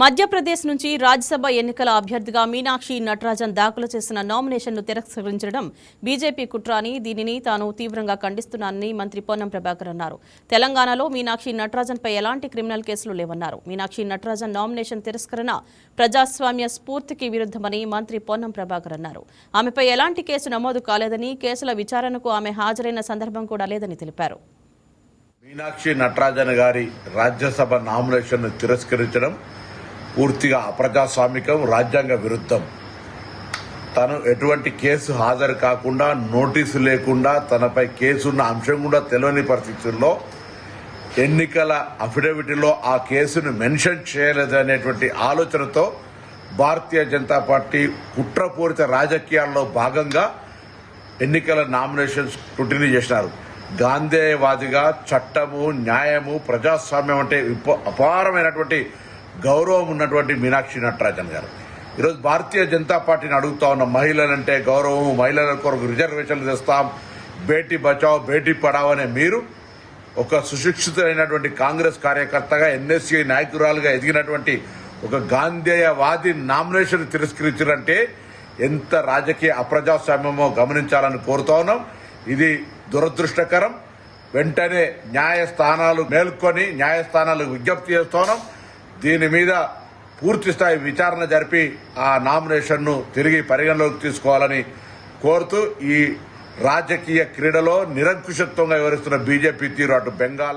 మధ్యప్రదేశ్ నుంచి రాజ్యసభ ఎన్నికల అభ్యర్థిగా మీనాక్షి నటరాజన్ దాఖలు చేసిన నామినేషన్ను తిరస్కరించడం బీజేపీ కుట్ర అని, దీనిని తాను తీవ్రంగా ఖండిస్తున్నానని మంత్రి పొన్నం ప్రభాకర్ అన్నారు. తెలంగాణలో మీనాక్షి నటరాజన్పై ఎలాంటి క్రిమినల్ కేసులు లేవన్నారు. మీనాక్షి నటరాజన్ నామినేషన్ తిరస్కరణ ప్రజాస్వామ్య స్ఫూర్తికి విరుద్ధమని మంత్రి పొన్నం ప్రభాకర్ అన్నారు. ఆమెపై ఎలాంటి కేసు నమోదు కాలేదని, కేసుల విచారణకు ఆమె హాజరైన సందర్భం కూడా లేదని తెలిపారు. మీనాక్షి నటరాజన్ గారి రాజ్యసభ నామినేషన్ను తిరస్కరించడం పూర్తిగా అప్రజాస్వామికం, రాజ్యాంగ విరుద్ధం. తను ఎటువంటి కేసు హాజరు కాకుండా, నోటీసు లేకుండా, తనపై కేసున్న అంశం కూడా తెలియని పరిస్థితుల్లో ఎన్నికల అఫిడవిట్లో ఆ కేసును మెన్షన్ చేయలేదనేటువంటి ఆలోచనతో భారతీయ జనతా పార్టీ కుట్రపూరిత రాజకీయాల్లో భాగంగా ఎన్నికల నామినేషన్ స్క్రూటినీ చేసినారు. గాంధేయవాదిగా చట్టము, న్యాయము, ప్రజాస్వామ్యం అంటే అపారమైనటువంటి గౌరవం ఉన్నటువంటి మీనాక్షి నటరాజన్ గారు ఈరోజు భారతీయ జనతా పార్టీని అడుగుతా ఉన్న, మహిళలంటే గౌరవం, మహిళల కొరకు రిజర్వేషన్లు తెస్తాం, బేటీ బచావ్ బేటీ పడావ్ అనే మీరు ఒక సుశిక్షితులైనటువంటి కాంగ్రెస్ కార్యకర్తగా, ఎన్ఎస్సీ నాయకురాలుగా ఎదిగినటువంటి ఒక గాంధేయవాది నామినేషన్ తిరస్కరించారంటే ఎంత రాజకీయ అప్రజాస్వామ్యమో గమనించాలని కోరుతా ఉన్నాం. ఇది దురదృష్టకరం. వెంటనే న్యాయస్థానాలు మేల్కొని న్యాయస్థానాలకు విజ్ఞప్తి చేస్తున్నాం. దీని మీద పూర్తి స్థాయి విచారణ జరిపి ఆ నామినేషన్ను తిరిగి పరిగణలోకి తీసుకోవాలని కోరుతూ, ఈ రాజకీయ క్రీడలో నిరంకుశత్వంగా వివరిస్తున్న బీజేపీ తీరు అటు బెంగాల్